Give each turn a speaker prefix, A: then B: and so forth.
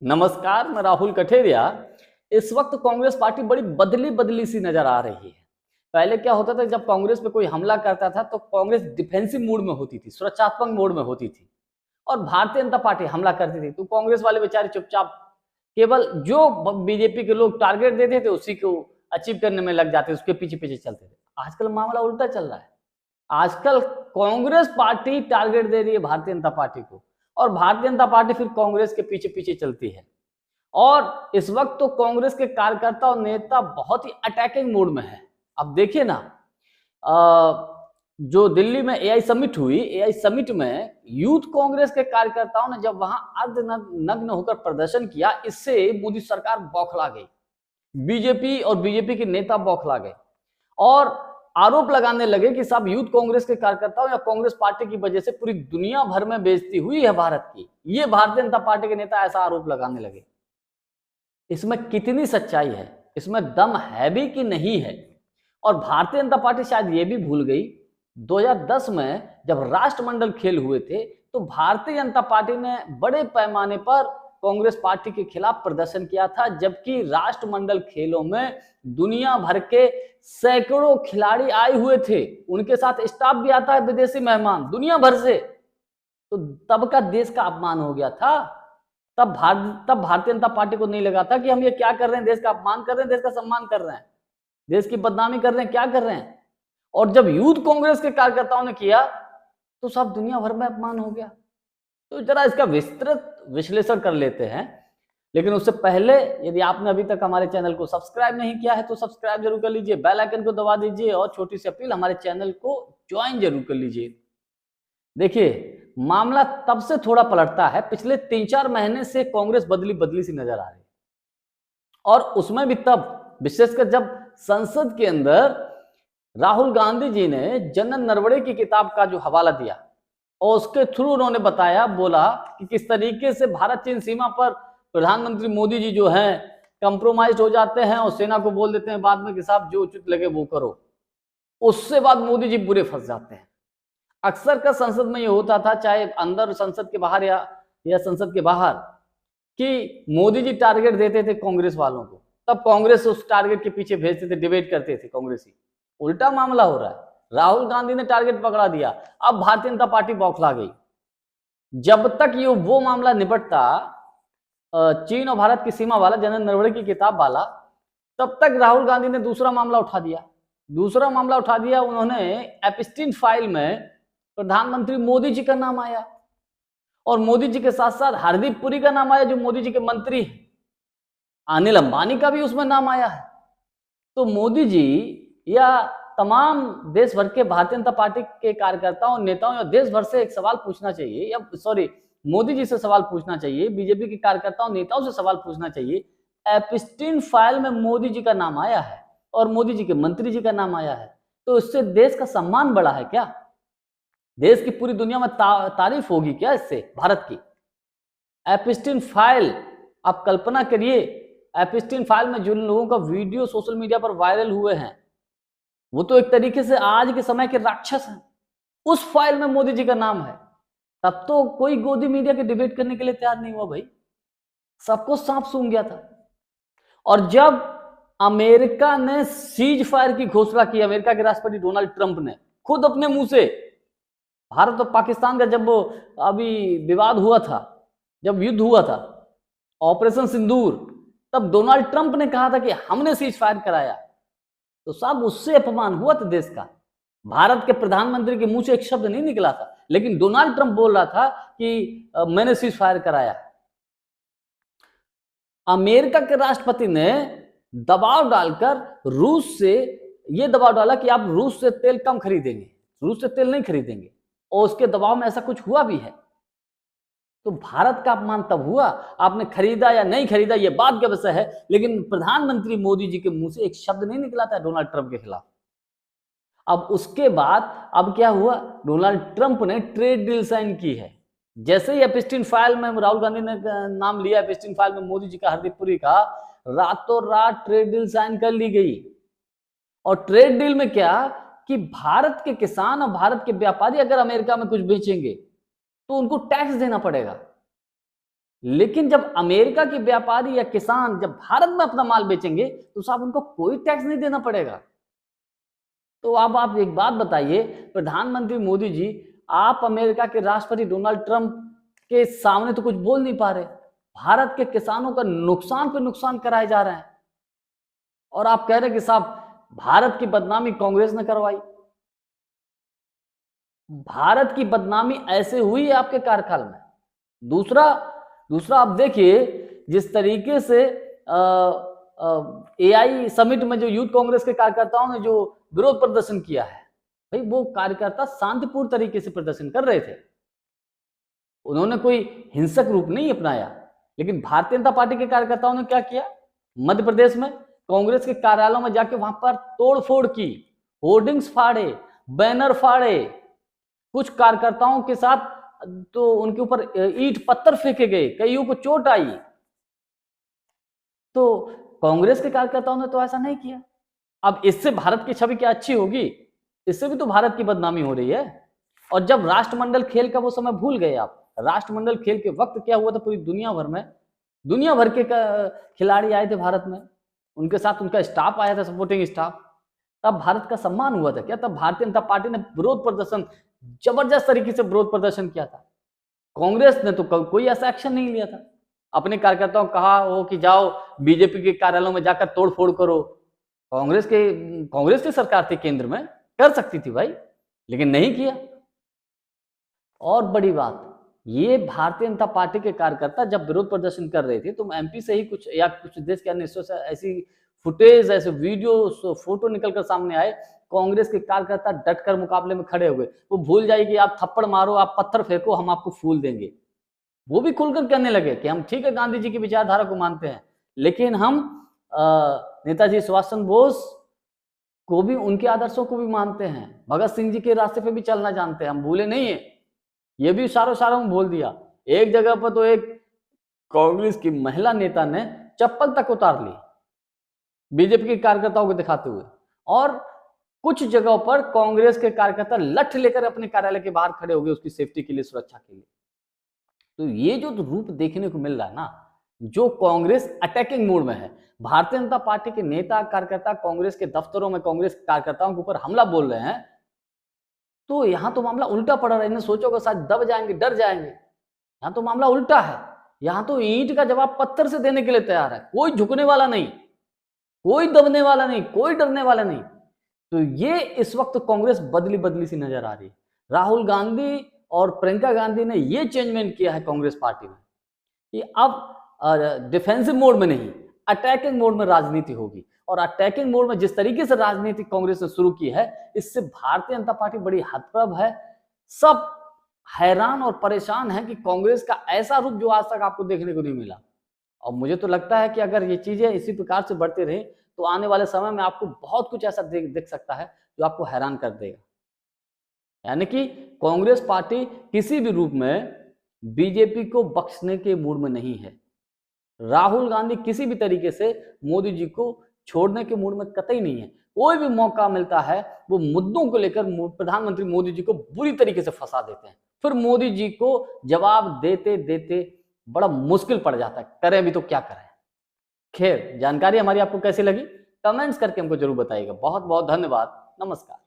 A: नमस्कार, मैं राहुल कठेरिया। इस वक्त कांग्रेस पार्टी बड़ी बदली बदली सी नजर आ रही है। पहले क्या होता था, जब कांग्रेस पे कोई हमला करता था तो कांग्रेस डिफेंसिव मोड में होती थी, सुरक्षात्मक मोड में होती थी और भारतीय जनता पार्टी हमला करती थी तो कांग्रेस वाले बेचारे चुपचाप केवल जो बीजेपी के लोग टारगेट देते थे उसी को अचीव करने में लग जाते, उसके पीछे पीछे चलते थे। आजकल मामला उल्टा चल रहा है। आजकल कांग्रेस पार्टी टारगेट दे रही है भारतीय जनता पार्टी को और भारतीय जनता पार्टी फिर कांग्रेस के पीछे पीछे चलती है। और इस वक्त तो कांग्रेस के कार्यकर्ता और नेता बहुत ही अटैकिंग मोड में है। अब देखिए ना, जो दिल्ली में एआई समिट हुई, एआई समिट में यूथ कांग्रेस के कार्यकर्ताओं ने जब वहां अर्धनग्न होकर प्रदर्शन किया, इससे मोदी सरकार बौखला गई, बीजेपी और बीजेपी के नेता बौखला गए और आरोप लगाने लगे कि सब यूथ कांग्रेस के कार्यकर्ताओं या कांग्रेस पार्टी की वजह से पूरी दुनिया भर में बेइज्जती हुई है भारत की। ये भारतीय जनता पार्टी के नेता ऐसा आरोप लगाने लगे। इसमें कितनी सच्चाई है, इसमें दम है भी कि नहीं है? और भारतीय जनता पार्टी शायद ये भी भूल गई, 2010 में जब राष्ट्रमंडल खेल हुए थे तो भारतीय जनता पार्टी ने बड़े पैमाने पर कांग्रेस पार्टी के खिलाफ प्रदर्शन किया था, जबकि राष्ट्रमंडल खेलों में दुनिया भर के सैकड़ों खिलाड़ी आए हुए थे, उनके साथ स्टाफ भी आता है, विदेशी मेहमान दुनिया भर से। तो तब का देश का अपमान हो गया था। तब भारतीय जनता पार्टी को नहीं लगा था कि हम ये क्या कर रहे हैं, देश का अपमान कर रहे हैं, देश का सम्मान कर रहे हैं, देश की बदनामी कर रहे हैं, क्या कर रहे हैं। और जब यूथ कांग्रेस के कार्यकर्ताओं ने किया तो सब दुनिया भर में अपमान हो गया। तो जरा इसका विस्तृत विश्लेषण कर लेते हैं, लेकिन उससे पहले यदि आपने अभी तक हमारे चैनल को सब्सक्राइब नहीं किया है तो सब्सक्राइब जरूर कर लीजिए, बेल आइकन को दबा दीजिए और छोटी सी अपील, हमारे चैनल को ज्वाइन जरूर कर लीजिए। देखिए, मामला तब से थोड़ा पलटता है, पिछले 3-4 महीने से कांग्रेस बदली बदली सी नजर आ रही है और उसमें भी तब विशेषकर जब संसद के अंदर राहुल गांधी जी ने जनरल नरवणे की किताब का जो हवाला दिया और उसके थ्रू उन्होंने बताया, बोला कि किस तरीके से भारत चीन सीमा पर प्रधानमंत्री मोदी जी जो हैं कंप्रोमाइज हो जाते हैं और सेना को बोल देते हैं बाद में कि साहब जो उचित लगे वो करो। उससे बाद मोदी जी बुरे फंस जाते हैं। अक्सर का संसद में ये होता था, चाहे अंदर संसद के बाहर या संसद के बाहर, कि मोदी जी टारगेट देते थे कांग्रेस वालों को, तब कांग्रेस उस टारगेट के पीछे भेजते थे, डिबेट करते थे कांग्रेसी। उल्टा मामला हो रहा है, राहुल गांधी ने टारगेट पकड़ा दिया, अब भारतीय जनता पार्टी बौखला गई। जब तक ये वो मामला निपटता, चीन और भारत की सीमा वाला, जनरल नरवणे की किताब वाला, तब तक राहुल गांधी ने दूसरा मामला उठा दिया। उन्होंने एप्स्टीन फाइल में प्रधानमंत्री मोदी जी का नाम आया और मोदी जी के साथ साथ हरदीप पुरी का नाम आया जो मोदी जी के मंत्री हैं, अनिल अंबानी का भी उसमें नाम आया है। तो मोदी जी या तमाम देश भर के भारतीय जनता पार्टी के कार्यकर्ताओं, नेताओं या देश भर से एक सवाल पूछना चाहिए, या सॉरी, मोदी जी से सवाल पूछना चाहिए, बीजेपी के कार्यकर्ताओं नेताओं से सवाल पूछना चाहिए, एप्स्टीन फाइल में मोदी जी का नाम आया है और मोदी जी के मंत्री जी का नाम आया है, तो इससे देश का सम्मान बढ़ा है क्या? देश की पूरी दुनिया में तारीफ होगी क्या इससे भारत की? एप्स्टीन फाइल, आप कल्पना करिए, एप्स्टीन फाइल में जिन लोगों का वीडियो सोशल मीडिया पर वायरल हुए हैं वो तो एक तरीके से आज के समय के राक्षस हैं। उस फाइल में मोदी जी का नाम है, तब तो कोई गोदी मीडिया के डिबेट करने के लिए तैयार नहीं हुआ भाई, सबको सांप सूंघ गया था। और जब अमेरिका ने सीज फायर की घोषणा की, अमेरिका के राष्ट्रपति डोनाल्ड ट्रंप ने खुद अपने मुंह से, भारत और पाकिस्तान का जब अभी विवाद हुआ था, जब युद्ध हुआ था ऑपरेशन सिंदूर, तब डोनाल्ड ट्रंप ने कहा था कि हमने सीज फायर कराया, तो साहब उससे अपमान हुआ था देश का। भारत के प्रधानमंत्री के मुंह से एक शब्द नहीं निकला था, लेकिन डोनाल्ड ट्रंप बोल रहा था कि मैंने सीज फायर कराया। अमेरिका के राष्ट्रपति ने दबाव डालकर रूस से यह दबाव डाला कि आप रूस से तेल कम खरीदेंगे, रूस से तेल नहीं खरीदेंगे, और उसके दबाव में ऐसा कुछ हुआ भी है। तो भारत का अपमान तब हुआ, आपने खरीदा या नहीं खरीदा ये बात का विषय है, लेकिन प्रधानमंत्री मोदी जी के मुंह से एक शब्द नहीं निकला था डोनाल्ड ट्रंप के खिलाफ। अब उसके बाद अब क्या हुआ, डोनाल्ड ट्रंप ने ट्रेड डील साइन की है। जैसे ही एप्स्टीन फाइल में राहुल गांधी ने नाम लिया, एप्स्टीन फाइल में मोदी जी का, हरदीप पुरी का, रातों रात ट्रेड डील साइन कर ली गई। और ट्रेड डील में क्या कि भारत के किसान और भारत के व्यापारी अगर अमेरिका में कुछ बेचेंगे तो उनको टैक्स देना पड़ेगा, लेकिन जब अमेरिका के व्यापारी या किसान जब भारत में अपना माल बेचेंगे तो साहब उनको कोई टैक्स नहीं देना पड़ेगा। तो अब आप एक बात बताइए, प्रधानमंत्री मोदी जी, आप अमेरिका के राष्ट्रपति डोनाल्ड ट्रंप के सामने तो कुछ बोल नहीं पा रहे, भारत के किसानों का नुकसान पे नुकसान कराए जा रहे हैं, और आप कह रहे हैं कि साहब भारत की बदनामी कांग्रेस ने करवाई। भारत की बदनामी ऐसे हुई है आपके कार्यकाल में। दूसरा आप देखिए, जिस तरीके से एआई समिट में जो यूथ कांग्रेस के कार्यकर्ताओं ने जो विरोध प्रदर्शन किया है, भाई वो कार्यकर्ता शांतिपूर्ण तरीके से प्रदर्शन कर रहे थे, उन्होंने कोई हिंसक रूप नहीं अपनाया। लेकिन भारतीय जनता पार्टी के कार्यकर्ताओं ने क्या किया, मध्य प्रदेश में कांग्रेस के कार्यालयों में जाके वहां पर तोड़फोड़ की, होर्डिंग्स फाड़े, बैनर फाड़े, कुछ कार्यकर्ताओं के साथ तो उनके ऊपर ईंट पत्थर फेंके गए, कईयों को चोट आई। तो कांग्रेस के कार्यकर्ताओं ने तो ऐसा नहीं किया। अब इससे भारत की छवि क्या अच्छी होगी? इससे भी तो भारत की बदनामी हो रही है। और जब राष्ट्रमंडल खेल का वो समय भूल गए आप, राष्ट्रमंडल खेल के वक्त क्या हुआ था, पूरी दुनिया भर के खिलाड़ी आए थे भारत में, उनके साथ उनका स्टाफ आया था, सपोर्टिंग स्टाफ, तब भारत का सम्मान हुआ था क्या? तब भारतीय जनता पार्टी ने विरोध प्रदर्शन, जबरदस्त तरीके से विरोध प्रदर्शन किया था। कांग्रेस ने तो कोई ऐसा एक्शन नहीं लिया था। अपने कार्यकर्ताओं को कहा हो कि जाओ बीजेपी के कार्यालयों में जाकर तोड़फोड़ करो। कांग्रेस की सरकार थी केंद्र में, कर सकती थी भाई, लेकिन नहीं किया। और बड़ी बात, ये भारतीय जनता पार्टी के कार्यकर्ता जब विरोध प्रदर्शन कर रहे थे, तो एमपी से ही कुछ या कुछ देश के अन्य हिस्सों से ऐसी फुटेज, ऐसे वीडियो, फोटो निकलकर सामने आए, कांग्रेस के कार्यकर्ता डटकर मुकाबले में खड़े हुए। वो भूल जाए कि आप थप्पड़ मारो, आप पत्थर फेंको, हम आपको फूल देंगे। वो भी खुलकर कहने लगे कि हम ठीक है गांधी जी की विचारधारा को मानते हैं, लेकिन हम नेताजी सुभाष चंद्र बोस को भी, उनके आदर्शों को भी मानते हैं, भगत सिंह जी के रास्ते पे भी चलना जानते हैं, हम भूले नहीं है। ये भी सारों में बोल दिया। एक जगह पर तो एक कांग्रेस की महिला नेता ने चप्पल तक उतार ली बीजेपी के कार्यकर्ताओं को दिखाते हुए, और कुछ जगहों पर कांग्रेस के कार्यकर्ता लठ लेकर अपने कार्यालय के बाहर खड़े हो गए उसकी सेफ्टी के लिए, सुरक्षा के लिए। तो ये जो रूप देखने को मिल रहा है ना, जो कांग्रेस अटैकिंग मोड में है, भारतीय जनता पार्टी के नेता कार्यकर्ता कांग्रेस के दफ्तरों में कांग्रेस कार्यकर्ताओं के ऊपर हमला बोल रहे हैं, तो यहां तो मामला उल्टा पड़ रहा है। इन्हें सोचोगे शायद दब जाएंगे, डर जाएंगे, यहां तो मामला उल्टा है। यहां तो ईंट का जवाब पत्थर से देने के लिए तैयार है, कोई झुकने वाला नहीं, कोई दबने वाला नहीं, कोई डरने वाला नहीं। तो ये इस वक्त कांग्रेस बदली सी नजर आ रही है। राहुल गांधी और प्रियंका गांधी ने ये चेंजमेंट किया है कांग्रेस पार्टी में कि अब डिफेंसिव मोड में नहीं, अटैकिंग मोड में राजनीति होगी। और अटैकिंग मोड में जिस तरीके से राजनीति कांग्रेस ने शुरू की है, इससे भारतीय जनता पार्टी बड़ी हतप्रभ है। सब हैरान और परेशान है कि कांग्रेस का ऐसा रूप जो आज तक आपको देखने को नहीं मिला। और मुझे तो लगता है कि अगर ये चीजें इसी प्रकार से बढ़ती रही तो आने वाले समय में आपको बहुत कुछ ऐसा दिख सकता है जो आपको हैरान कर देगा। यानी कि कांग्रेस पार्टी किसी भी रूप में बीजेपी को बख्शने के मूड में नहीं है। राहुल गांधी किसी भी तरीके से मोदी जी को छोड़ने के मूड में कतई नहीं है। कोई भी मौका मिलता है वो मुद्दों को लेकर प्रधानमंत्री मोदी जी को बुरी तरीके से फंसा देते हैं, फिर मोदी जी को जवाब देते देते बड़ा मुश्किल पड़ जाता है, करें भी तो क्या करें। खैर, जानकारी हमारी आपको कैसी लगी कमेंट्स करके हमको जरूर बताइएगा। बहुत बहुत धन्यवाद, नमस्कार।